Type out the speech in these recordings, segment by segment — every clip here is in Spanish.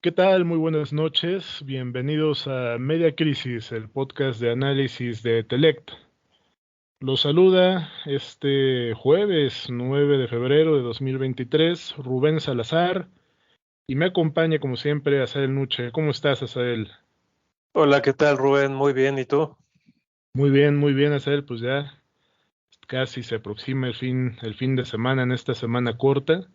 ¿Qué tal? Muy buenas noches. Bienvenidos a Media Crisis, el podcast de análisis de Telect. Los saluda este jueves 9 de febrero de 2023 Rubén Salazar y me acompaña como siempre Asael Nuche. ¿Cómo estás, Asael? Hola, ¿qué tal, Rubén? Muy bien, ¿y tú? Muy bien, Asael. Pues ya casi se aproxima el fin de semana en esta semana corta.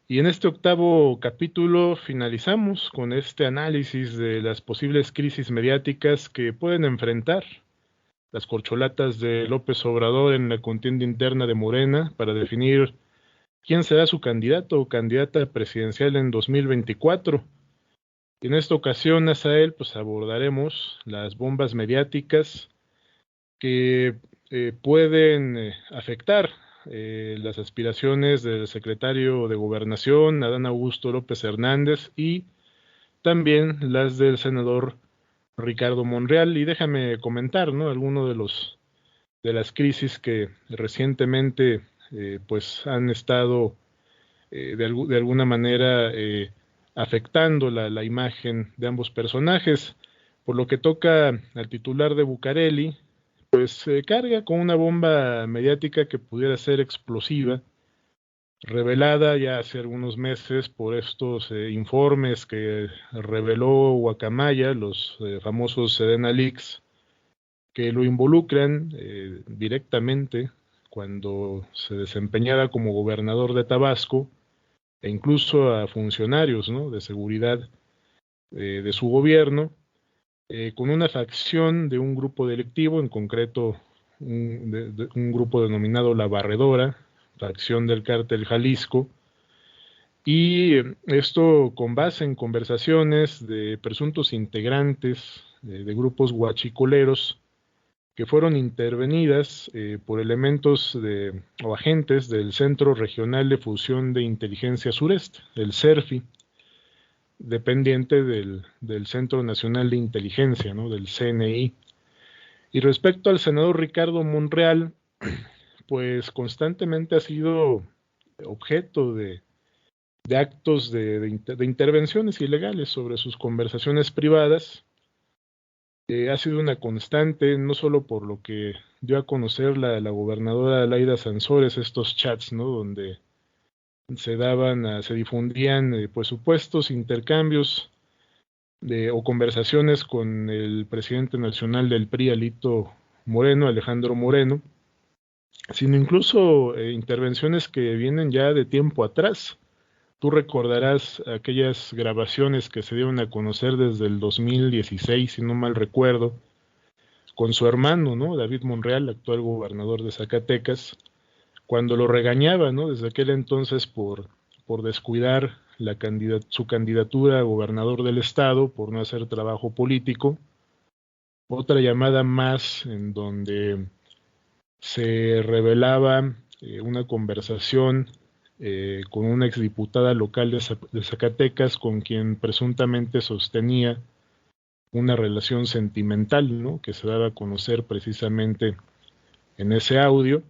Y en este octavo capítulo finalizamos con este análisis de las posibles crisis mediáticas que pueden enfrentar las corcholatas de López Obrador en la contienda interna de Morena para definir quién será su candidato o candidata presidencial en 2024. Y en esta ocasión, Asael, pues abordaremos las bombas mediáticas que pueden afectar las aspiraciones del secretario de Gobernación, Adán Augusto López Hernández, y también las del senador Ricardo Monreal. Y déjame comentar, ¿no? Algunos de las crisis que recientemente pues han estado de alguna manera afectando la imagen de ambos personajes. Por lo que toca al titular de Bucareli, pues se carga con una bomba mediática que pudiera ser explosiva, revelada ya hace algunos meses por estos informes que reveló Guacamaya, los famosos Sedena Leaks, que lo involucran directamente cuando se desempeñaba como gobernador de Tabasco e incluso a funcionarios, ¿no?, de seguridad de su gobierno, con una facción de un grupo delictivo, en concreto un grupo denominado La Barredora, facción del cártel Jalisco, y esto con base en conversaciones de presuntos integrantes de grupos guachicoleros que fueron intervenidas por elementos o agentes del Centro Regional de Fusión de Inteligencia Sureste, el CERFI, dependiente del Centro Nacional de Inteligencia, ¿no?, del CNI. Y respecto al senador Ricardo Monreal, pues constantemente ha sido objeto de actos de intervenciones ilegales sobre sus conversaciones privadas. Ha sido una constante, no solo por lo que dio a conocer la gobernadora Laida Sansores, estos chats, ¿no?, donde se difundían pues supuestos intercambios o conversaciones con el presidente nacional del PRI, Alito Moreno, Alejandro Moreno, sino incluso intervenciones que vienen ya de tiempo atrás. Tú recordarás aquellas grabaciones que se dieron a conocer desde el 2016, si no mal recuerdo, con su hermano, ¿no?, David Monreal, actual gobernador de Zacatecas, cuando lo regañaba, ¿no?, desde aquel entonces por descuidar su candidatura a gobernador del estado, por no hacer trabajo político. Otra llamada más en donde se revelaba una conversación con una exdiputada local de Zacatecas con quien presuntamente sostenía una relación sentimental, ¿no?, que se daba a conocer precisamente en ese audio.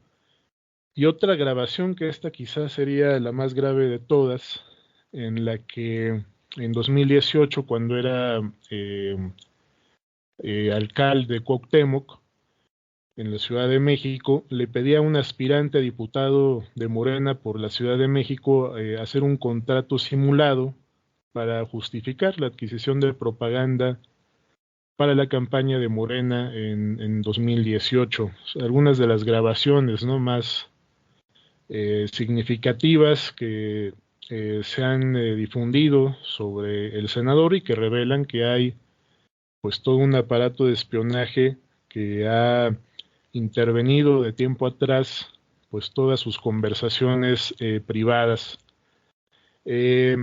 Y otra grabación, que esta quizás sería la más grave de todas, en la que en 2018, cuando era alcalde Cuauhtémoc en la Ciudad de México, le pedía a un aspirante a diputado de Morena por la Ciudad de México hacer un contrato simulado para justificar la adquisición de propaganda para la campaña de Morena en 2018. Algunas de las grabaciones, ¿no?, más significativas que se han difundido sobre el senador y que revelan que hay pues todo un aparato de espionaje que ha intervenido de tiempo atrás pues todas sus conversaciones privadas. Eh,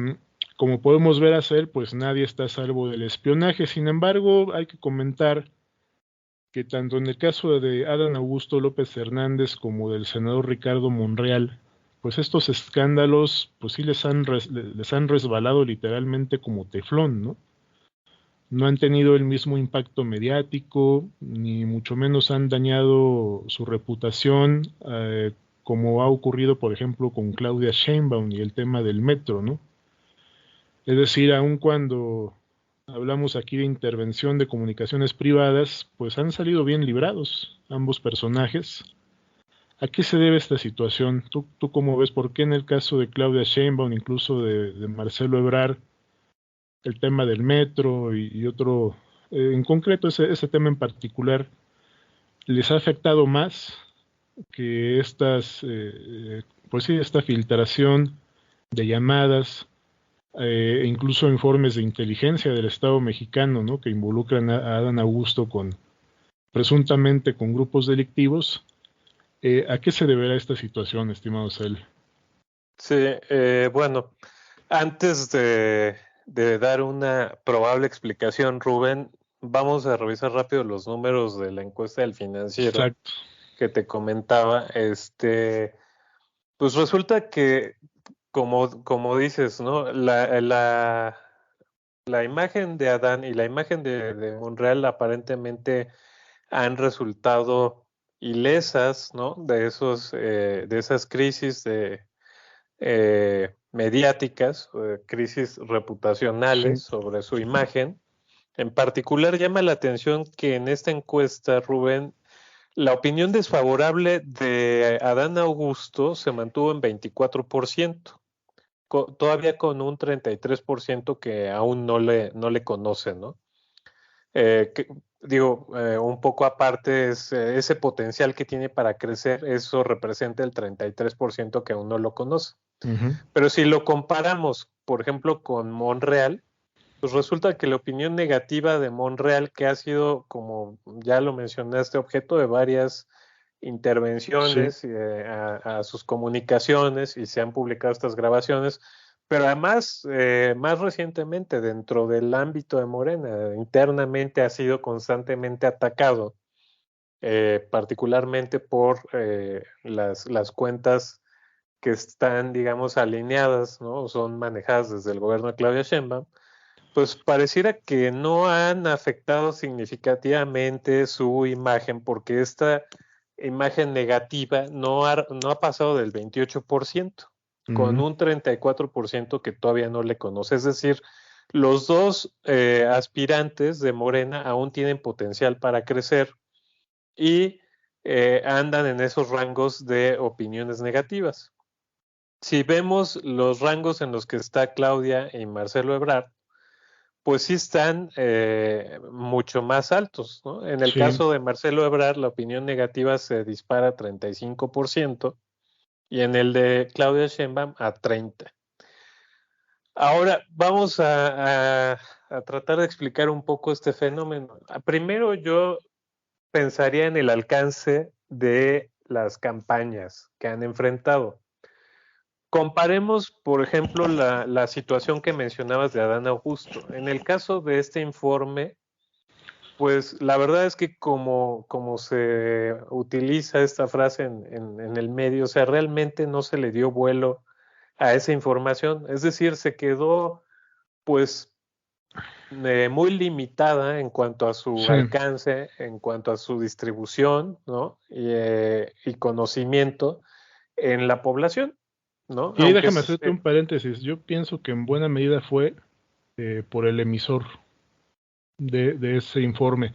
Como podemos ver hacer, pues nadie está a salvo del espionaje. Sin embargo, hay que comentar que tanto en el caso de Adán Augusto López Hernández como del senador Ricardo Monreal, pues estos escándalos, pues sí les han resbalado literalmente como teflón, ¿no? No han tenido el mismo impacto mediático, ni mucho menos han dañado su reputación, como ha ocurrido, por ejemplo, con Claudia Sheinbaum y el tema del metro, ¿no? Es decir, aun cuando hablamos aquí de intervención de comunicaciones privadas, pues han salido bien librados ambos personajes. ¿A qué se debe esta situación? ¿Tú cómo ves? ¿Por qué en el caso de Claudia Sheinbaum, incluso de Marcelo Ebrard, el tema del metro y otro, en concreto ese tema en particular, les ha afectado más que pues sí, esta filtración de llamadas, incluso informes de inteligencia del Estado mexicano, ¿no? Que involucran a Adán Augusto presuntamente con grupos delictivos? ¿A qué se deberá esta situación, estimado Sel? Sí, bueno, antes de dar una probable explicación, Rubén, vamos a revisar rápido los números de la encuesta del Financiero Exacto. que te comentaba. Pues resulta que, como dices, ¿no? La imagen de Adán y la imagen de Monreal aparentemente han resultado ilesas, ¿no? De esas crisis mediáticas, crisis reputacionales Sí. sobre su imagen. En particular, llama la atención que en esta encuesta, Rubén, la opinión desfavorable de Adán Augusto se mantuvo en 24%, todavía con un 33% que aún no le conocen, ¿no? Que, un poco aparte es ese potencial que tiene para crecer, eso representa el 33% que aún no lo conoce. Uh-huh. Pero si lo comparamos, por ejemplo, con Monreal, pues resulta que la opinión negativa de Monreal, que ha sido, como ya lo mencionaste, objeto de varias Sí. intervenciones a sus comunicaciones y se han publicado estas grabaciones, pero además, más recientemente, dentro del ámbito de Morena, internamente ha sido constantemente atacado, particularmente por las cuentas que están, digamos, alineadas, ¿no? Son manejadas desde el gobierno de Claudia Sheinbaum, pues pareciera que no han afectado significativamente su imagen, porque esta imagen negativa no ha pasado del 28%, con Uh-huh. un 34% que todavía no le conoce. Es decir, los dos aspirantes de Morena aún tienen potencial para crecer y andan en esos rangos de opiniones negativas. Si vemos los rangos en los que está Claudia y Marcelo Ebrard, pues sí están mucho más altos, ¿no? En el Sí. caso de Marcelo Ebrard, la opinión negativa se dispara a 35% y en el de Claudia Sheinbaum a 30%. Ahora vamos a tratar de explicar un poco este fenómeno. Primero yo pensaría en el alcance de las campañas que han enfrentado. Comparemos, por ejemplo, la situación que mencionabas de Adán Augusto. En el caso de este informe, pues la verdad es que como se utiliza esta frase en el medio, o sea, realmente no se le dio vuelo a esa información. Es decir, se quedó pues muy limitada en cuanto a su Sí. alcance, en cuanto a su distribución, ¿no? Y conocimiento en la población, ¿no? Y ahí Aunque déjame hacerte un paréntesis. Yo pienso que en buena medida fue por el emisor de ese informe.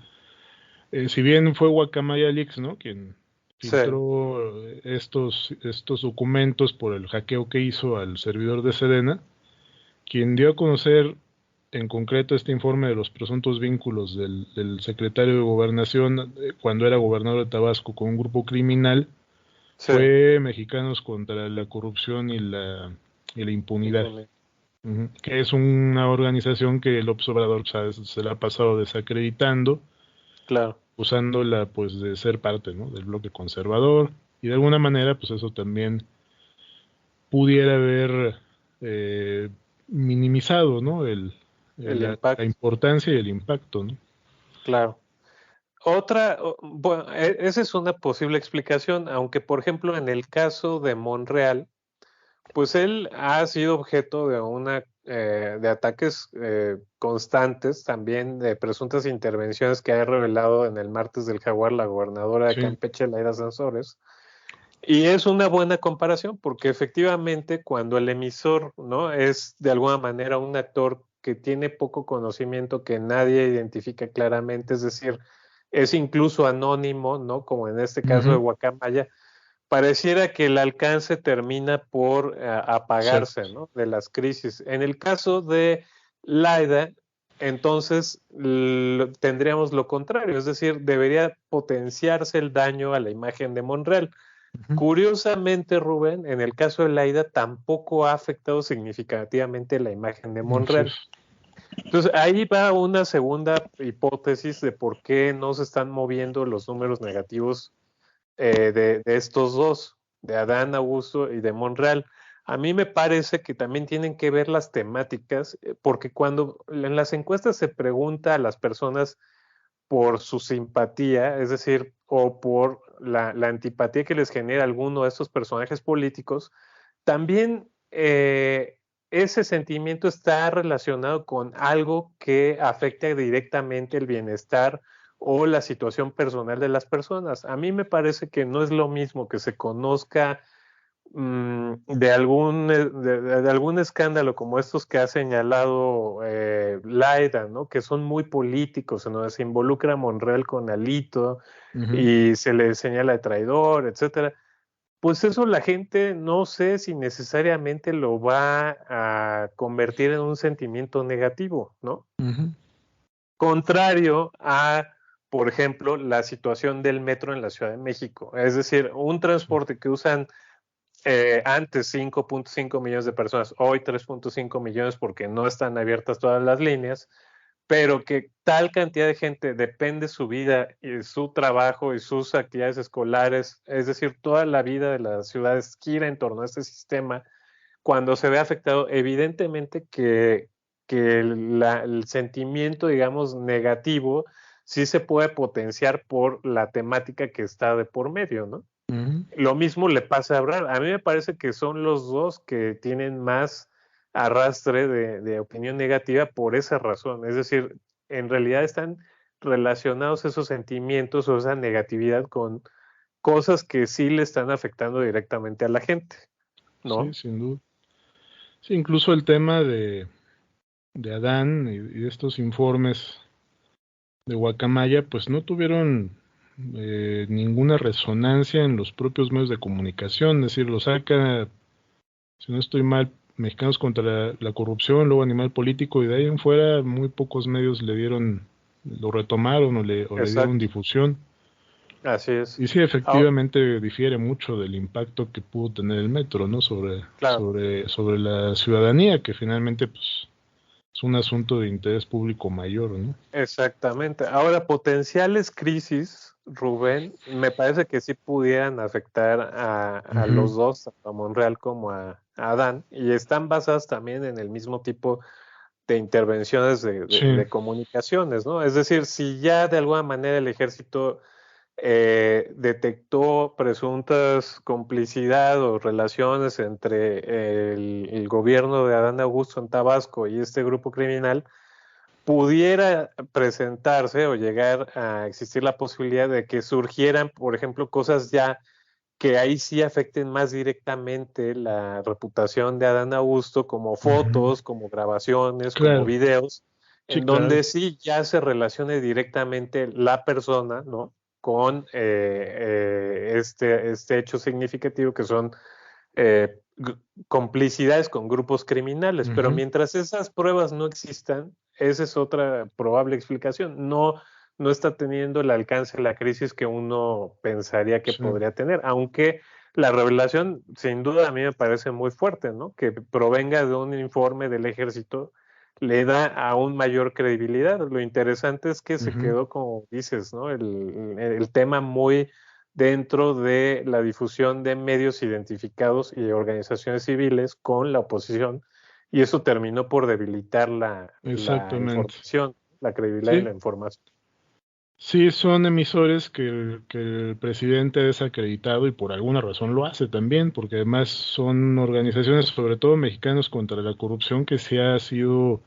Si bien fue Guacamaya Leaks, ¿no? Quien sí, filtró estos documentos por el hackeo que hizo al servidor de Sedena, quien dio a conocer en concreto este informe de los presuntos vínculos del secretario de Gobernación cuando era gobernador de Tabasco con un grupo criminal, sí, fue Mexicanos contra la Corrupción y la Impunidad. Que es una organización que López Obrador, ¿sabes?, se la ha pasado desacreditando, claro. usándola pues de ser parte, ¿no?, del bloque conservador, y de alguna manera pues eso también pudiera haber eh, minimizado, ¿no?, El la impacto, importancia y el impacto, ¿no? claro. Bueno, esa es una posible explicación, aunque por ejemplo en el caso de Monreal, pues él ha sido objeto de ataques constantes, también de presuntas intervenciones que ha revelado en el martes del Jaguar la gobernadora de Sí, Campeche, Laida Sansores, Y es una buena comparación porque efectivamente cuando el emisor, ¿no?, es de alguna manera un actor que tiene poco conocimiento, que nadie identifica claramente, es decir, es incluso anónimo, ¿no?, como en este caso de Ujú. Guacamaya, pareciera que el alcance termina por apagarse, Exacto. ¿no?, de las crisis. En el caso de Laida, entonces tendríamos lo contrario, es decir, debería potenciarse el daño a la imagen de Monreal. Ujú. Curiosamente, Rubén, en el caso de Laida tampoco ha afectado significativamente la imagen de Así es. Monreal. Entonces, ahí va una segunda hipótesis de por qué no se están moviendo los números negativos de estos dos, de Adán Augusto y de Monreal. A mí me parece que también tienen que ver las temáticas, porque cuando en las encuestas se pregunta a las personas por su simpatía, es decir, o por la antipatía que les genera alguno de estos personajes políticos, también ese sentimiento está relacionado con algo que afecta directamente el bienestar o la situación personal de las personas. A mí me parece que no es lo mismo que se conozca de algún escándalo como estos que ha señalado Laida, ¿no?, que son muy políticos, en donde se involucra a Monreal con Alito Ujú. y se le señala de traidor, etcétera. Pues eso la gente no sé si necesariamente lo va a convertir en un sentimiento negativo, ¿no? Ujú. Contrario a, por ejemplo, la situación del metro en la Ciudad de México. Es decir, un Sí. transporte que usan antes 5.5 millones de personas, hoy 3.5 millones porque no están abiertas todas las líneas, pero que tal cantidad de gente depende su vida y su trabajo y sus actividades escolares, es decir, toda la vida de las ciudades gira en torno a este sistema. Cuando se ve afectado, evidentemente que el sentimiento, digamos, negativo, sí se puede potenciar por la temática que está de por medio, ¿no? Ujú. Lo mismo le pasa a Brad. A mí me parece que son los dos que tienen más arrastre de opinión negativa por esa razón. Es decir, en realidad están relacionados esos sentimientos o esa negatividad con cosas que sí le están afectando directamente a la gente, Sí, ¿no? sin duda. Sí, incluso el tema de Adán y de estos informes de Guacamaya, pues no tuvieron ninguna resonancia en los propios medios de comunicación, es decir, lo saca, si no estoy mal, Mexicanos contra la corrupción, luego Animal Político, y de ahí en fuera muy pocos medios le dieron, lo retomaron o le dieron Exacto, difusión. así es. Y sí, Ah, efectivamente difiere mucho del impacto que pudo tener el metro, ¿no? claro, Sobre la ciudadanía, que finalmente pues, es un asunto de interés público mayor, ¿no? exactamente. Ahora, potenciales crisis, Rubén, me parece que sí pudieran afectar a Ujú. los dos, tanto a Monreal como a Adán, y están basadas también en el mismo tipo de intervenciones Sí, de comunicaciones, ¿no? Es decir, si ya de alguna manera el ejército detectó presuntas complicidad o relaciones entre el gobierno de Adán Augusto en Tabasco y este grupo criminal, pudiera presentarse o llegar a existir la posibilidad de que surgieran, por ejemplo, cosas ya que ahí sí afecten más directamente la reputación de Adán Augusto, como ujú. fotos, como grabaciones, como Claro, videos, sí, en claro. donde sí ya se relacione directamente la persona, ¿no?, con este hecho significativo que son eh, complicidades con grupos criminales. Pero Ujú. mientras esas pruebas no existan, esa es otra probable explicación. No está teniendo el alcance de la crisis que uno pensaría que Sí, podría tener, aunque la revelación sin duda a mí me parece muy fuerte, ¿no? Que provenga de un informe del ejército le da aún mayor credibilidad. Lo interesante es que se ujú. quedó, como dices, ¿no? El tema muy dentro de la difusión de medios identificados y de organizaciones civiles con la oposición, y eso terminó por debilitar la Exactamente. información, la credibilidad de Sí, la información. sí, son emisores que el presidente ha desacreditado y por alguna razón lo hace también, porque además son organizaciones, sobre todo mexicanos contra la corrupción, que sí ha sido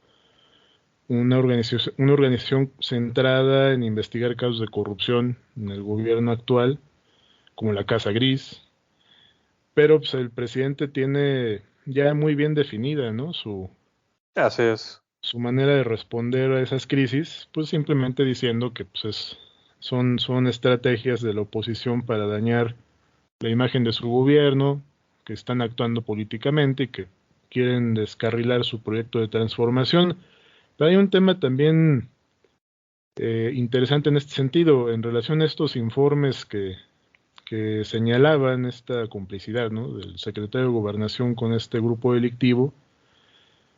una organización centrada en investigar casos de corrupción en el gobierno actual, como la Casa Gris, pero pues el presidente tiene ya muy bien definida, ¿no? Así es. Su manera de responder a esas crisis, pues simplemente diciendo que pues son estrategias de la oposición para dañar la imagen de su gobierno, que están actuando políticamente y que quieren descarrilar su proyecto de transformación. Pero hay un tema también interesante en este sentido, en relación a estos informes que señalaban esta complicidad, ¿no?, del secretario de Gobernación con este grupo delictivo.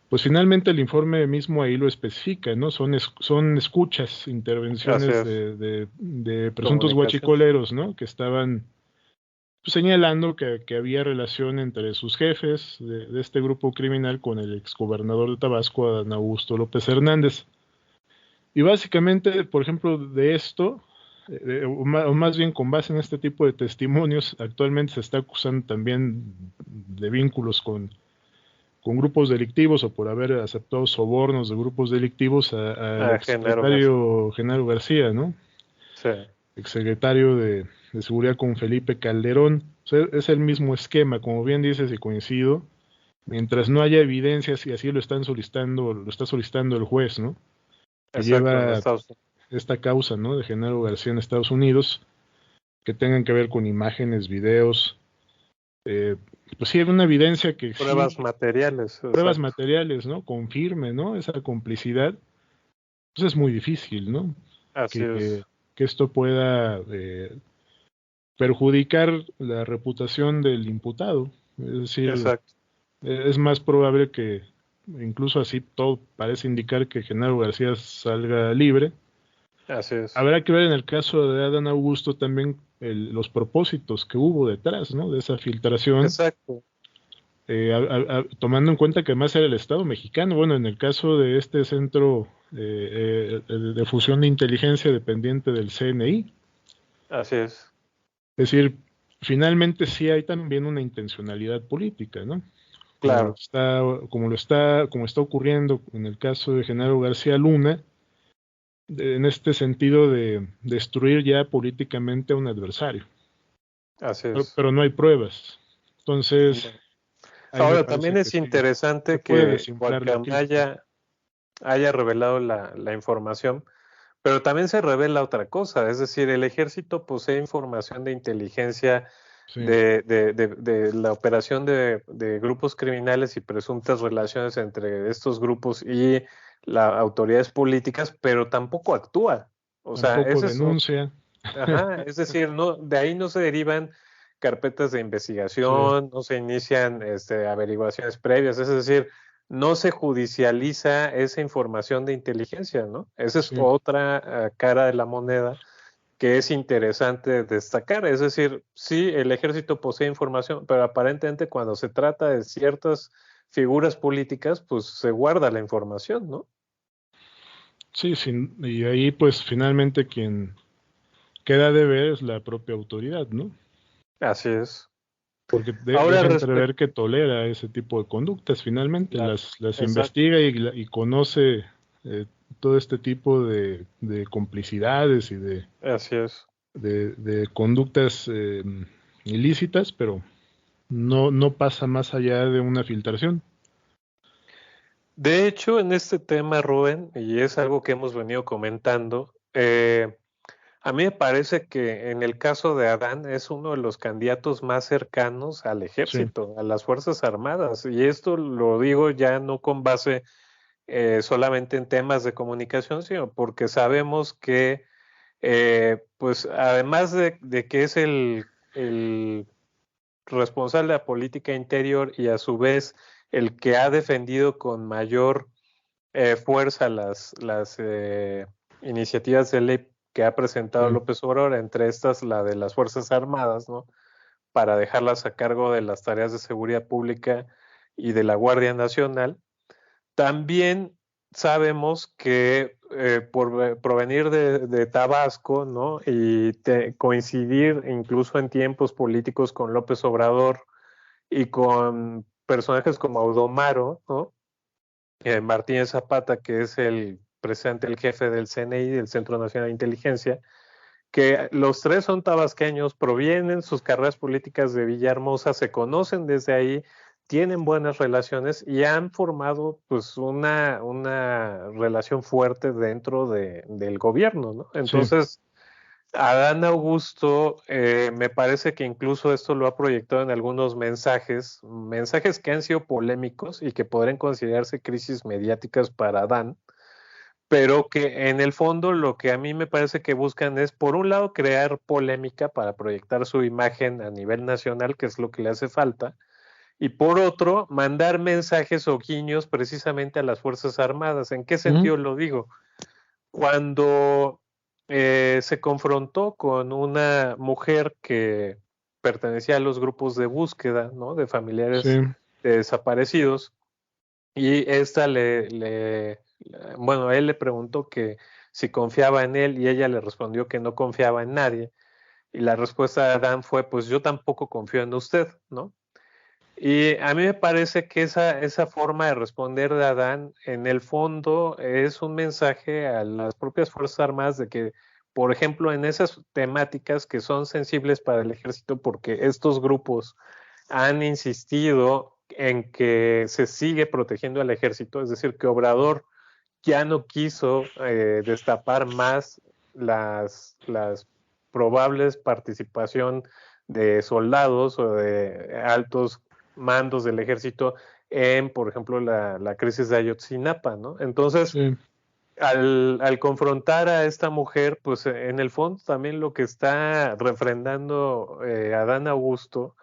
Pues finalmente el informe mismo ahí lo especifica, ¿no? Son escuchas, Así intervenciones es. de presuntos Comunicación. guachicoleros, ¿no? Que estaban pues, señalando que había relación entre sus jefes de este grupo criminal con el exgobernador de Tabasco, Adán Augusto López Hernández. Y básicamente, por ejemplo, de esto, o más bien con base en este tipo de testimonios, actualmente se está acusando también de vínculos con grupos delictivos o por haber aceptado sobornos de grupos delictivos al Genaro García. exsecretario Genaro García, ¿no? Sí. Exsecretario de Seguridad con Felipe Calderón. O sea, es el mismo esquema, como bien dices y coincido, mientras no haya evidencias y así lo está solicitando el juez, ¿no? Que Exacto, en lleva Estados Unidos. esta causa, ¿no?, de Genaro García en Estados Unidos, que tengan que ver con imágenes, videos, eh, pues sí, hay una evidencia que Pruebas sí, materiales, pruebas exacto. materiales, ¿no?, confirme, ¿no?, esa complicidad. Pues es muy difícil, ¿no?, Así que, es. que esto pueda perjudicar la reputación del imputado. Es decir, Exacto. es más probable que, incluso así todo parece indicar, que Genaro García salga libre. Así es. Habrá que ver en el caso de Adán Augusto también los propósitos que hubo detrás, ¿no?, de esa filtración, Exacto. tomando en cuenta que además era el Estado mexicano. Bueno, en el caso de este centro de fusión de inteligencia dependiente del CNI, Así es. es decir, finalmente sí hay también una intencionalidad política, ¿no? Claro. Como está ocurriendo en el caso de Genaro García Luna, en este sentido de destruir ya políticamente a un adversario. Así Pero, es. pero no hay pruebas. Entonces, No. ahí me Ahora, también parece que es sí, se interesante puede que desinflar la Guacamaya crítica. haya revelado la información, pero también se revela otra cosa, es decir, el ejército posee información de inteligencia Sí, de la operación de grupos criminales y presuntas relaciones entre estos grupos y las autoridades políticas, pero tampoco actúa. O sea, tampoco denuncia. ajá, es decir, no, de ahí no se derivan carpetas de Sí, investigación, no se inician averiguaciones previas, es decir, no se judicializa esa información de inteligencia, ¿no? Esa es sí. otra cara de la moneda que es interesante destacar. Es decir, sí, el ejército posee información, pero aparentemente cuando se trata de ciertas figuras políticas, pues se guarda la información, ¿no? Sí, y ahí pues finalmente quien queda de ver es la propia autoridad, ¿no? Así es. Porque Ahora deja respecto, entrever que tolera ese tipo de conductas, finalmente claro, las exacto, investiga y conoce eh, todo este tipo de complicidades y así es. de conductas ilícitas, pero no pasa más allá de una filtración. De hecho, en este tema, Rubén, y es algo que hemos venido comentando, a mí me parece que en el caso de Adán es uno de los candidatos más cercanos al Sí, ejército, a las Fuerzas Armadas, y esto lo digo ya no con base solamente en temas de comunicación, sino porque sabemos que, pues además de que es el responsable de la política interior y a su vez el que ha defendido con mayor fuerza las iniciativas de ley que ha presentado sí. López Obrador, entre estas la de las Fuerzas Armadas, ¿no? Para dejarlas a cargo de las tareas de seguridad pública y de la Guardia Nacional. También sabemos que por provenir de Tabasco, ¿no? Y coincidir incluso en tiempos políticos con López Obrador y con personajes como Audomaro, ¿no? Martínez Zapata, que es el presidente, el jefe del CNI, del Centro Nacional de Inteligencia, que los tres son tabasqueños, provienen sus carreras políticas de Villahermosa, se conocen desde ahí, tienen buenas relaciones y han formado pues una relación fuerte dentro del gobierno, ¿no? Entonces, Adán Augusto, me parece que incluso esto lo ha proyectado en algunos mensajes que han sido polémicos y que podrían considerarse crisis mediáticas para Adán, pero que en el fondo lo que a mí me parece que buscan es, por un lado, crear polémica para proyectar su imagen a nivel nacional, que es lo que le hace falta, y por otro, mandar mensajes o guiños precisamente a las Fuerzas Armadas. ¿En qué sentido lo digo? Cuando se confrontó con una mujer que pertenecía a los grupos de búsqueda, ¿no? De familiares de desaparecidos, y esta bueno, él le preguntó que si confiaba en él y ella le respondió que no confiaba en nadie. Y la respuesta de Adán fue, pues yo tampoco confío en usted, ¿no? Y a mí me parece que esa forma de responder de Adán, en el fondo, es un mensaje a las propias Fuerzas Armadas de que, por ejemplo, en esas temáticas que son sensibles para el ejército, porque estos grupos han insistido en que se sigue protegiendo al ejército, es decir, que Obrador ya no quiso destapar más las probables participación de soldados o de altos mandos del ejército en, por ejemplo, la crisis de Ayotzinapa, ¿no? Entonces, al confrontar a esta mujer, pues en el fondo también lo que está refrendando Adán Augusto,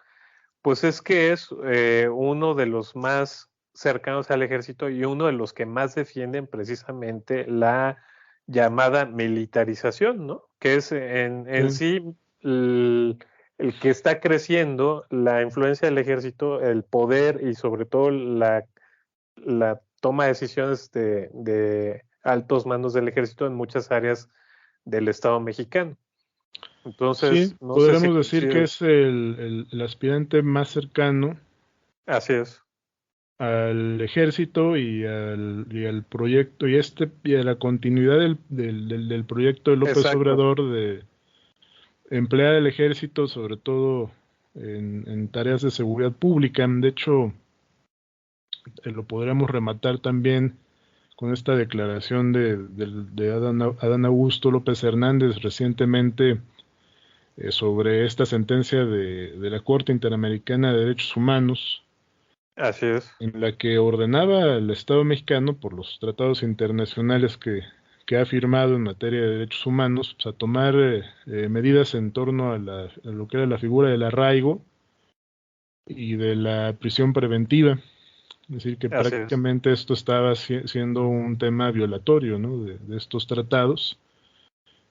pues es que es uno de los más cercanos al ejército y uno de los que más defienden precisamente la llamada militarización, ¿no? Que es en sí el que está creciendo la influencia del ejército, el poder y sobre todo la toma de decisiones de altos mandos del ejército en muchas áreas del Estado mexicano. Entonces, no sé si podríamos decir que es el aspirante más cercano. Así es. Al ejército y al proyecto y a la continuidad del proyecto de López Obrador de emplear el ejército sobre todo en tareas de seguridad pública. De hecho, lo podríamos rematar también con esta declaración de Adán Augusto López Hernández recientemente sobre esta sentencia de la Corte Interamericana de Derechos Humanos. Así es. En la que ordenaba al Estado mexicano, por los tratados internacionales que ha firmado en materia de derechos humanos, pues, a tomar medidas en torno a lo que era la figura del arraigo y de la prisión preventiva. Es decir, que prácticamente esto estaba siendo un tema violatorio, ¿no? de estos tratados.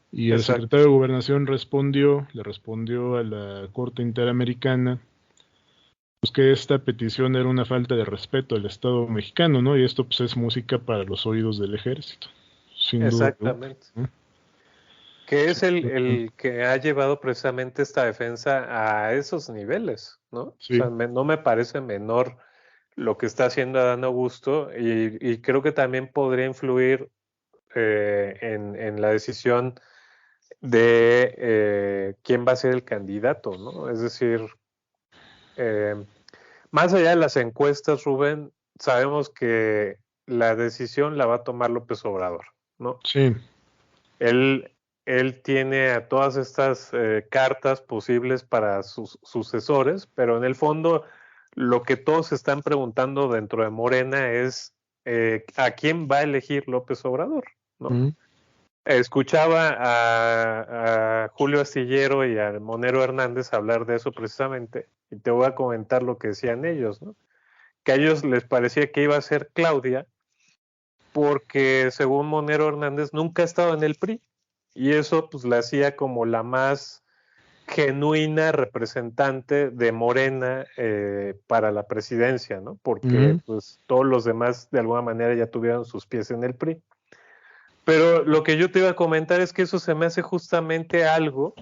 Y el secretario de Gobernación le respondió a la Corte Interamericana pues que esta petición era una falta de respeto al Estado mexicano, ¿no? Y esto pues es música para los oídos del ejército, sin duda. Exactamente. Que es el que ha llevado precisamente esta defensa a esos niveles, ¿no? Sí. O sea, no me parece menor lo que está haciendo Adán Augusto y creo que también podría influir en la decisión de quién va a ser el candidato, ¿no? Es decir, más allá de las encuestas, Rubén, sabemos que la decisión la va a tomar López Obrador, ¿no? Sí. Él tiene a todas estas cartas posibles para sus sucesores, pero en el fondo lo que todos están preguntando dentro de Morena es ¿a quién va a elegir López Obrador? ¿No? Escuchaba a Julio Astillero y a Monero Hernández hablar de eso precisamente, y te voy a comentar lo que decían ellos, ¿no? Que a ellos les parecía que iba a ser Claudia, porque según Monero Hernández nunca ha estado en el PRI, y eso pues la hacía como la más genuina representante de Morena para la presidencia, ¿no? Porque pues todos los demás de alguna manera ya tuvieron sus pies en el PRI. Pero lo que yo te iba a comentar es que eso se me hace justamente algo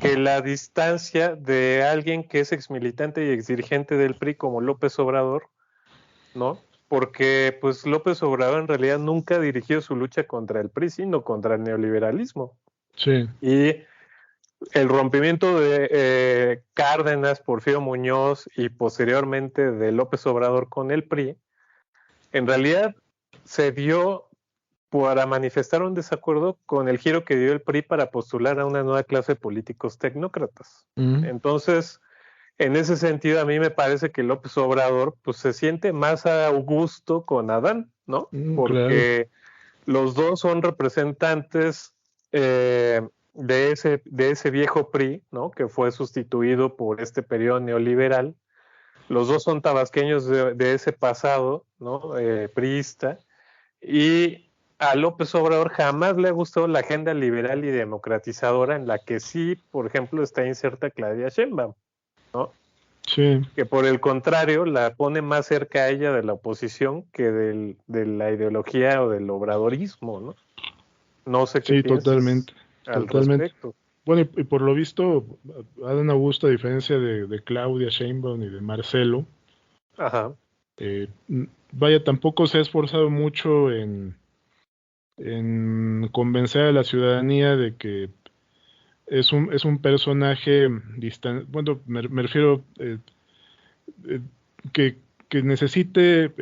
que la distancia de alguien que es exmilitante y exdirigente del PRI como López Obrador, ¿no? Porque pues López Obrador en realidad nunca dirigió su lucha contra el PRI, sino contra el neoliberalismo, Sí. Y el rompimiento de Cárdenas, Porfirio Muñoz y posteriormente de López Obrador con el PRI, en realidad se dio para manifestar un desacuerdo con el giro que dio el PRI para postular a una nueva clase de políticos tecnócratas. Entonces, en ese sentido, a mí me parece que López Obrador pues, se siente más a gusto con Adán, ¿no? Claro. Porque los dos son representantes de ese viejo PRI, ¿no? Que fue sustituido por este periodo neoliberal. Los dos son tabasqueños de ese pasado, ¿no? Priista. Y a López Obrador jamás le ha gustado la agenda liberal y democratizadora en la que sí, por ejemplo, está inserta Claudia Sheinbaum, ¿no? Sí. Que por el contrario la pone más cerca a ella de la oposición que de la ideología o del obradorismo, ¿no? No sé qué Sí, pienses totalmente. al Totalmente. respecto. Bueno, y por lo visto, Adán Augusto, a diferencia de Claudia Sheinbaum y de Marcelo, Ajá. Vaya, tampoco se ha esforzado mucho en convencer a la ciudadanía de que es un personaje bueno, me refiero eh, que, que necesite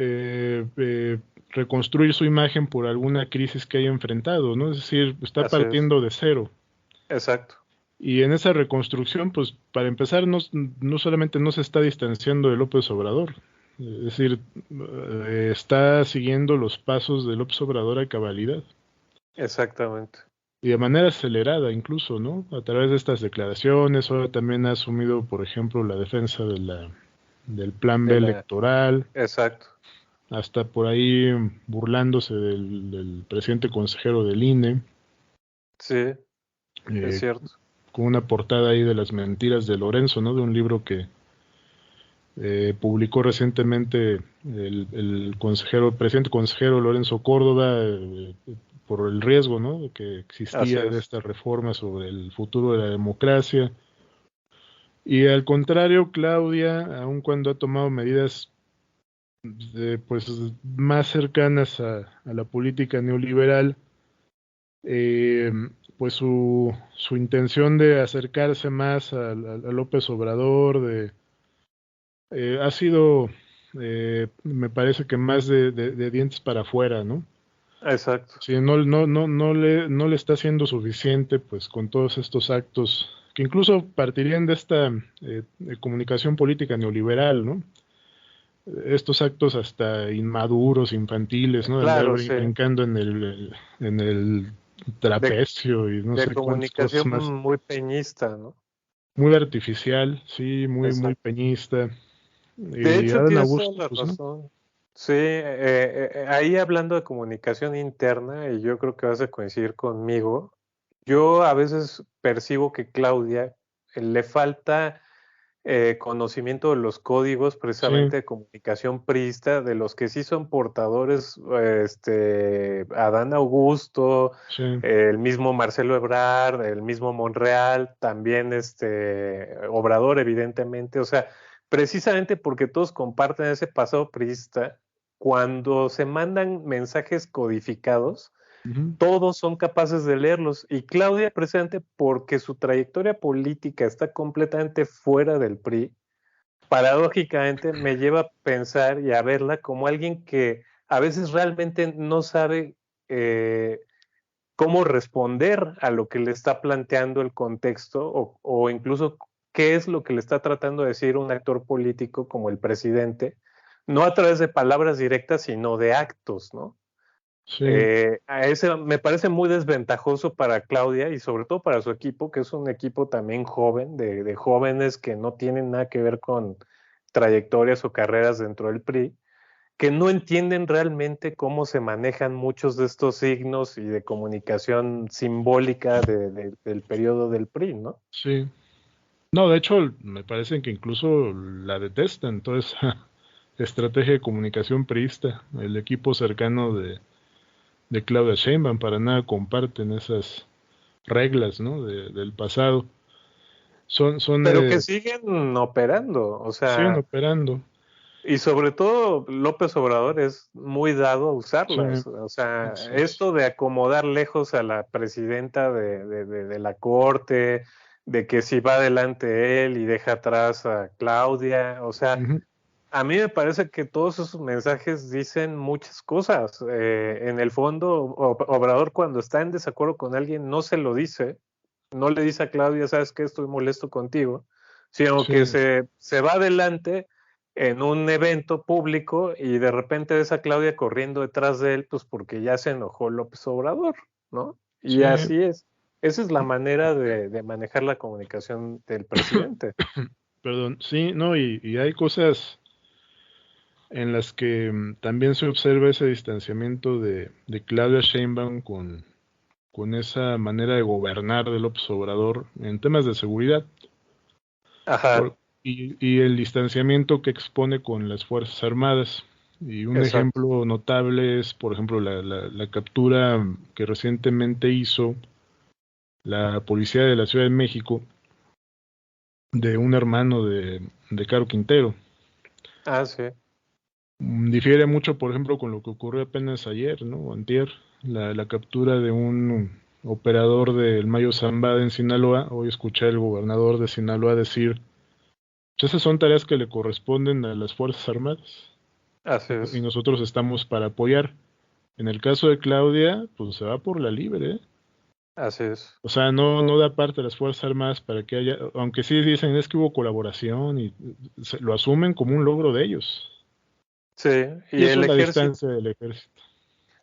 reconstruir su imagen por alguna crisis que haya enfrentado, ¿no? Es decir, está Así es. partiendo de cero. Exacto. Y en esa reconstrucción, pues para empezar, no solamente no se está distanciando de López Obrador, es decir, está siguiendo los pasos de López Obrador a cabalidad Exactamente. y de manera acelerada incluso, ¿no? A través de estas declaraciones, ahora también ha asumido, por ejemplo, la defensa del plan B De la... electoral, Exacto. hasta por ahí burlándose del presidente consejero del INE, Sí, es eh, cierto. con una portada ahí de las mentiras de Lorenzo, ¿no? De un libro que publicó recientemente presidente consejero Lorenzo Córdoba, por el riesgo, ¿no? De que Así existía de es. esta reforma sobre el futuro de la democracia. Y al contrario, Claudia, aun cuando ha tomado medidas pues más cercanas a la política neoliberal, eh, pues su intención de acercarse más a López Obrador, ha sido, me parece que más de dientes para afuera, ¿no? Exacto. Sí, no le está siendo suficiente, pues, con todos estos actos que incluso partirían de esta comunicación política neoliberal, ¿no? Estos actos hasta inmaduros, infantiles, ¿no? De andar Claro, sí. brincando en el De, trapecio y no de sé cuántas cosas comunicación más. muy peñista, ¿no? Muy artificial, sí, muy Exacto. peñista. De Y hecho, Adán tienes toda Augusto, la pues no. razón. Sí, ahí hablando de comunicación interna, y yo creo que vas a coincidir conmigo, yo a veces percibo que Claudia le falta conocimiento de los códigos Sí, precisamente de comunicación priista, de los que sí son portadores, Adán Augusto, sí, el mismo Marcelo Ebrard, el mismo Monreal, también Obrador, evidentemente, o sea, precisamente porque todos comparten ese pasado priista, cuando se mandan mensajes codificados, ujú, todos son capaces de leerlos. Y Claudia, precisamente porque su trayectoria política está completamente fuera del PRI, paradójicamente me lleva a pensar y a verla como alguien que a veces realmente no sabe eh, cómo responder a lo que le está planteando el contexto o incluso qué es lo que le está tratando de decir un actor político como el presidente, no a través de palabras directas, sino de actos, ¿no? sí, A ese me parece muy desventajoso para Claudia y sobre todo para su equipo, que es un equipo también joven, de jóvenes que no tienen nada que ver con trayectorias o carreras dentro del PRI, que no entienden realmente cómo se manejan muchos de estos signos y de comunicación simbólica del periodo del PRI, ¿no? sí. No, de hecho, me parece que incluso la detestan, toda esa estrategia de comunicación priista. El equipo cercano de Claudia Sheinbaum para nada comparten esas reglas, ¿no? Del pasado. Son, Pero que siguen operando, o siguen sea, operando. Y sobre todo López Obrador es muy dado a Sí, usarlas. O sea, así es. esto de acomodar lejos a la presidenta de la Corte, de que si va adelante él y deja atrás a Claudia, o sea, Ujú. a mí me parece que todos esos mensajes dicen muchas cosas. En el fondo, Obrador cuando está en desacuerdo con alguien no se lo dice, no le dice a Claudia, ¿sabes qué? Estoy molesto contigo, sino Sí, que se va adelante en un evento público y de repente ves a Claudia corriendo detrás de él, pues porque ya se enojó López Obrador, ¿no? Y sí, así es. Esa es la manera de manejar la comunicación del presidente. perdón, sí, no, y hay cosas en las que también se observa ese distanciamiento de Claudia Sheinbaum con esa manera de gobernar de López Obrador en temas de seguridad Ajá, y el distanciamiento que expone con las Fuerzas Armadas. Y un exacto. ejemplo notable es, por ejemplo, la captura que recientemente hizo la policía de la Ciudad de México de un hermano de Caro Quintero. Ah, sí, Difiere mucho, por ejemplo, con lo que ocurrió apenas ayer, ¿no? O antier, la captura de un operador del Mayo Zambada en Sinaloa. Hoy escuché al gobernador de Sinaloa decir, pues esas son tareas que le corresponden a las Fuerzas Armadas así y es, nosotros estamos para apoyar. En el caso de Claudia, pues se va por la libre, ¿eh? así es. O sea, no da parte a las Fuerzas Armadas para que haya, aunque sí dicen es que hubo colaboración y lo asumen como un logro de ellos. Sí, Y y eso el es la ejército, distancia del ejército.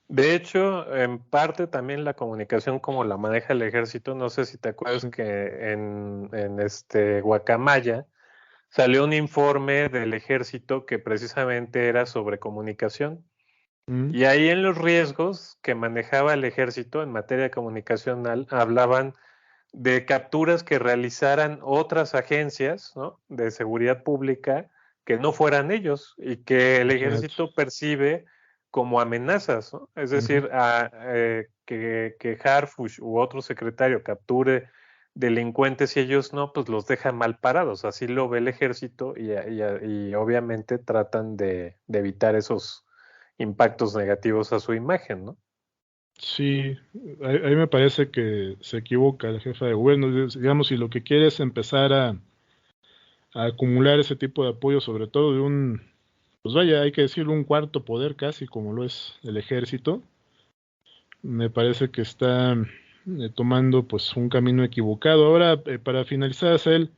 de hecho, en parte también la comunicación como la maneja el ejército, no sé si te acuerdas Sí. que en este Guacamaya salió un informe del ejército que precisamente era sobre comunicación. Mm, Y ahí en los riesgos que manejaba el ejército en materia comunicacional hablaban de capturas que realizaran otras agencias, ¿no? De seguridad pública que no fueran ellos y que el imagínate. ejército percibe como amenazas, ¿no? Es Ujú. decir, que Harfush u otro secretario capture delincuentes y ellos no, pues los dejan mal parados. Así lo ve el ejército y obviamente tratan de evitar esos impactos negativos a su imagen, ¿no? Sí, ahí me parece que se equivoca la jefa de gobierno. Digamos, si lo que quiere es empezar a acumular ese tipo de apoyo, sobre todo de un, pues vaya, hay que decirlo, un cuarto poder casi, como lo es el ejército, me parece que está tomando pues un camino equivocado. Ahora, para finalizar, él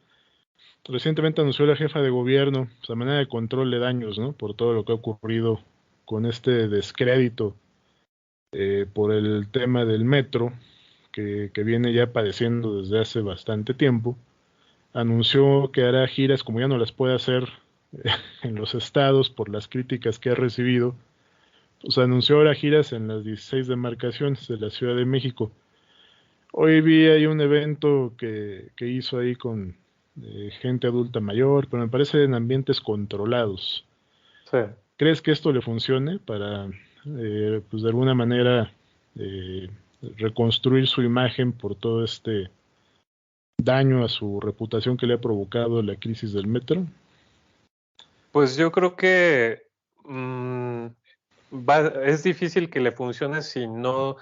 recientemente anunció la jefa de gobierno, pues, a manera de control de daños, ¿no? Por todo lo que ha ocurrido con este descrédito por el tema del metro, que viene ya padeciendo desde hace bastante tiempo. Anunció que hará giras, como ya no las puede hacer en los estados por las críticas que ha recibido, pues anunció ahora giras en las 16 demarcaciones de la Ciudad de México. Hoy vi ahí un evento que hizo ahí con gente adulta mayor, pero me parece en ambientes controlados. Sí. ¿Crees que esto le funcione para, pues de alguna manera, eh, reconstruir su imagen por todo este daño a su reputación que le ha provocado la crisis del metro? Pues yo creo que es difícil que le funcione si no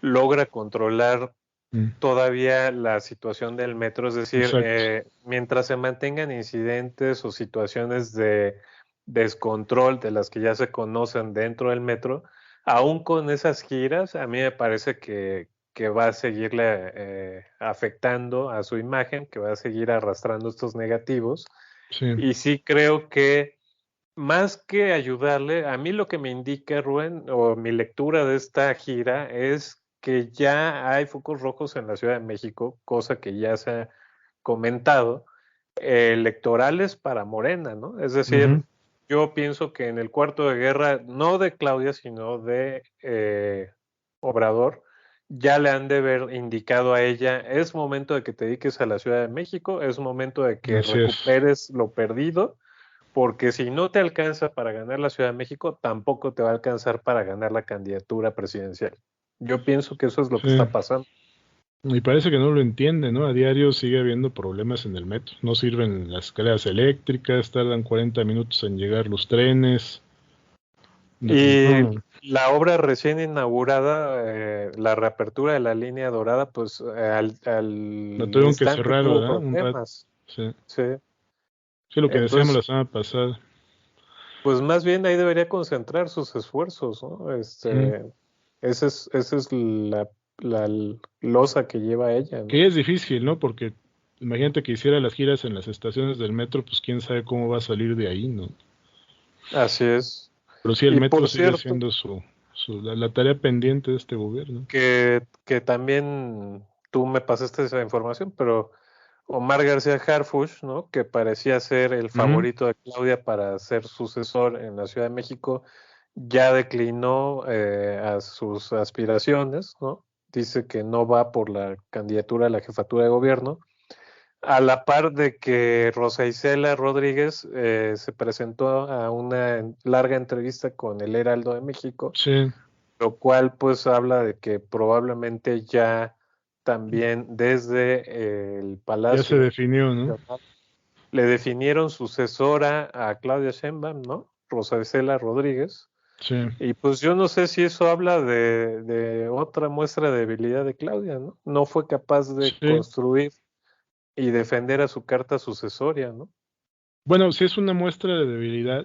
logra controlar Mm, todavía la situación del metro, es decir, exacto. mientras se mantengan incidentes o situaciones de descontrol de las que ya se conocen dentro del metro, aún con esas giras, a mí me parece que va a seguirle afectando a su imagen, que va a seguir arrastrando estos negativos. Sí, Y sí creo que más que ayudarle, a mí lo que me indica, Rubén, o mi lectura de esta gira es que ya hay focos rojos en la Ciudad de México, cosa que ya se ha comentado, electorales para Morena, ¿no? Es decir, ujú, yo pienso que en el cuarto de guerra, no de Claudia, sino de Obrador, ya le han de haber indicado a ella, es momento de que te dediques a la Ciudad de México, es momento de que así es. recuperes lo perdido porque si no te alcanza para ganar la Ciudad de México, tampoco te va a alcanzar para ganar la candidatura presidencial. Yo pienso que eso es lo que Sí, está pasando. Y parece que no lo entiende, ¿no? A diario sigue habiendo problemas en el metro. No sirven las escaleras eléctricas, tardan 40 minutos en llegar los trenes. Y No, la obra recién inaugurada, la reapertura de la línea dorada, pues al la tuvieron que instante cerrar, tuvo ¿verdad? Un rato. problemas. Sí. Sí. Sí, lo que decíamos Entonces, la semana pasada. pues más bien ahí debería concentrar sus esfuerzos, ¿no? Mm. Esa es la losa que lleva ella, Que ¿no? es difícil, ¿no? Porque imagínate que hiciera las giras en las estaciones del metro, pues quién sabe cómo va a salir de ahí, ¿no? Así es. Pero sí, el Y metro por sigue cierto, siendo la tarea pendiente de este gobierno. que también tú me pasaste esa información, pero Omar García Harfuch, ¿no? Que parecía ser el Ujú. favorito de Claudia para ser sucesor en la Ciudad de México, ya declinó a sus aspiraciones, ¿no? Dice que no va por la candidatura a la jefatura de gobierno, a la par de que Rosa Isela Rodríguez se presentó a una larga entrevista con el Heraldo de México, Sí, lo cual pues habla de que probablemente ya también desde el ya se Palacio definió, ¿no? Nacional le definieron sucesora a Claudia Sheinbaum, ¿no? Rosa Isela Rodríguez. Sí, Y pues yo no sé si eso habla de otra muestra de debilidad de Claudia, ¿no? No fue capaz de sí. construir y defender a su carta sucesoria, ¿no? Bueno, sí es una muestra de debilidad,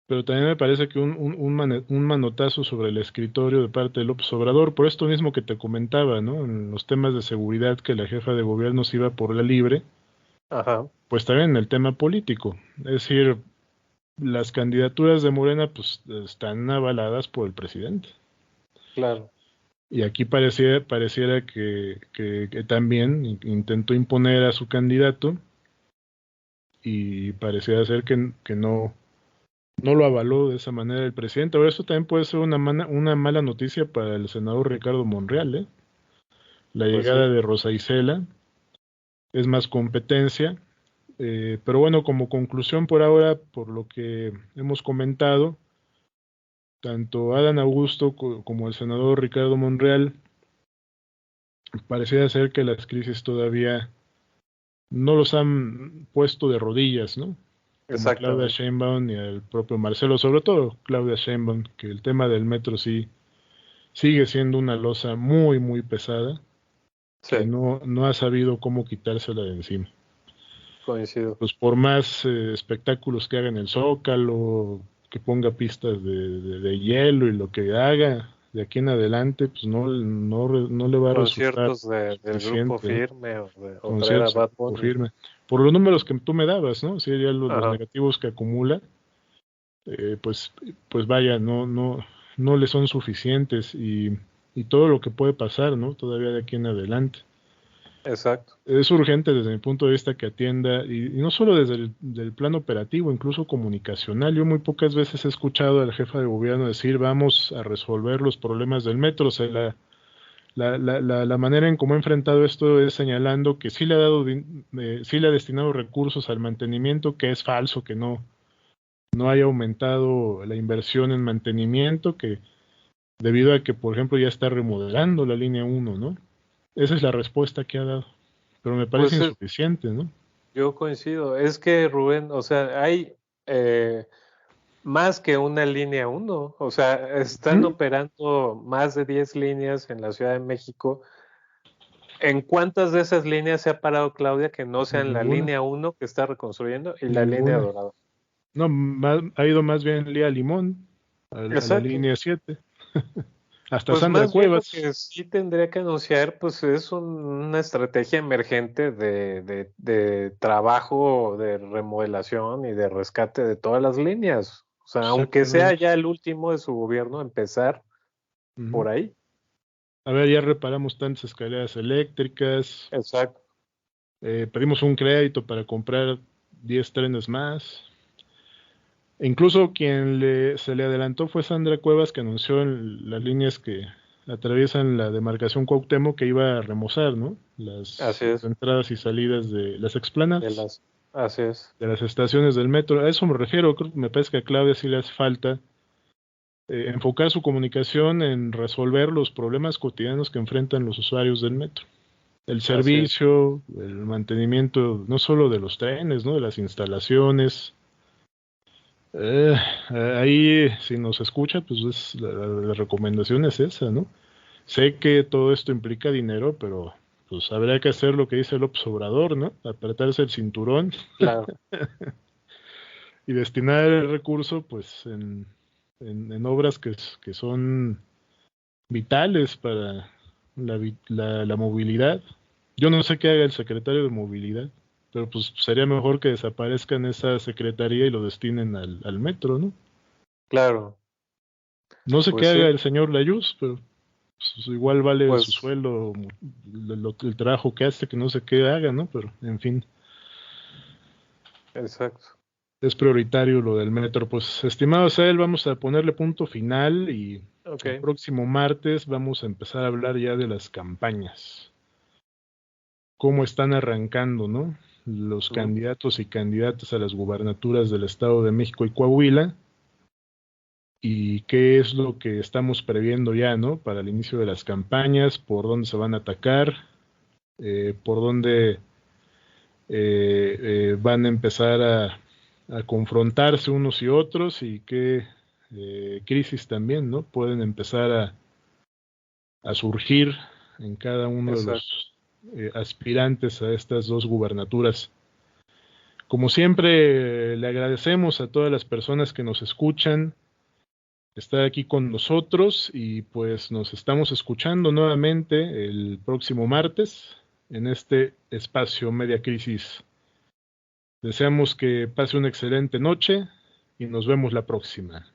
pero también me parece que un manotazo sobre el escritorio de parte de López Obrador, por esto mismo que te comentaba, ¿no? En los temas de seguridad que la jefa de gobierno se iba por la libre, Ajá, pues también en el tema político. Es decir, las candidaturas de Morena pues están avaladas por el presidente. claro. Y aquí pareciera que también intentó imponer a su candidato y pareciera ser que no lo avaló de esa manera el presidente. Ahora, eso también puede ser una mala noticia para el senador Ricardo Monreal, ¿eh? La Pues sí, llegada de Rosa Isela es más competencia, pero bueno, como conclusión por ahora, por lo que hemos comentado, tanto Adán Augusto como el senador Ricardo Monreal, pareciera ser que las crisis todavía no los han puesto de rodillas, ¿no? Como a Claudia exactamente. Sheinbaum y al propio Marcelo, sobre todo Claudia Sheinbaum, que el tema del metro sí sigue siendo una losa muy, muy pesada, Sí, que no ha sabido cómo quitársela de encima. coincido. Pues por más espectáculos que haga en el Zócalo, que ponga pistas de hielo y lo que haga de aquí en adelante, pues no le va a resultar Conciertos del grupo suficiente, ¿no? Firme o traer a Conciertos Bad o Bunny. firme. Por los números que tú me dabas, ¿no? Si ya los Ajá, negativos que acumula, pues, pues vaya, no le son suficientes y todo lo que puede pasar, ¿no? Todavía de aquí en adelante. exacto. Es urgente desde mi punto de vista que atienda, y no solo desde el del plano operativo, incluso comunicacional. Yo muy pocas veces he escuchado al jefe de gobierno decir vamos a resolver los problemas del metro. O sea, la manera en cómo ha enfrentado esto es señalando que sí le ha sí le ha destinado recursos al mantenimiento, que es falso, que no haya aumentado la inversión en mantenimiento, que debido a que, por ejemplo, ya está remodelando la línea uno, ¿no? Esa es la respuesta que ha dado, pero me parece Pues insuficiente, ¿no? yo coincido. Es que Rubén, o sea, hay más que una línea uno. O sea, están ¿Mm? operando más de 10 líneas en la Ciudad de México. ¿En cuántas de esas líneas se ha parado Claudia que no sean la Ninguna, línea uno que está reconstruyendo y la línea ninguna. dorada? No, ha ido más bien Lía Limón a la Exacto. línea 7, hasta Pues Sandra más bien lo Cuevas. que sí tendría que anunciar, pues es una estrategia emergente de trabajo, de remodelación y de rescate de todas las líneas. O sea, aunque sea Exactamente. ya el último de su gobierno, empezar Ujú. por ahí. A ver, ya reparamos tantas escaleras eléctricas, Exacto. pedimos un crédito para comprar 10 trenes más. E incluso quien se le adelantó fue Sandra Cuevas, que anunció en las líneas que atraviesan la demarcación Cuauhtémoc que iba a remozar, ¿no? Así Las es. entradas y salidas de las De explanadas, las, así es. de las estaciones del metro. A eso me refiero, me parece que a Claudia sí le hace falta enfocar su comunicación en resolver los problemas cotidianos que enfrentan los usuarios del metro. El Así es. servicio, el mantenimiento no solo de los trenes, ¿no? De las instalaciones. Eh, ahí, si nos escucha, pues la recomendación es esa, ¿no? Sé que todo esto implica dinero, pero pues habría que hacer lo que dice López Obrador, ¿no? Apretarse el cinturón Claro, y destinar el recurso, pues, en obras que son vitales para la movilidad. Yo no sé qué haga el secretario de movilidad, pero pues sería mejor que desaparezcan esa secretaría y lo destinen al metro, ¿no? claro. No sé qué Pues haga sí, el señor Layuz, pero pues, igual vale su pues sueldo, el trabajo que hace, que no sé qué haga, ¿no? Pero, en fin, exacto. es prioritario lo del metro. Pues, estimado Sael, vamos a ponerle punto final y Ok. el próximo martes vamos a empezar a hablar ya de las campañas. Cómo están arrancando, ¿no? Los Ujú. candidatos y candidatas a las gubernaturas del Estado de México y Coahuila y qué es lo que estamos previendo ya, ¿no? Para el inicio de las campañas, por dónde se van a atacar, por dónde van a empezar a confrontarse unos y otros y qué crisis también, ¿no? Pueden empezar a surgir en cada uno de Exacto. los aspirantes a estas dos gubernaturas. Como siempre, le agradecemos a todas las personas que nos escuchan estar aquí con nosotros y pues nos estamos escuchando nuevamente el próximo martes en este espacio Media Crisis. Deseamos que pase una excelente noche y nos vemos la próxima.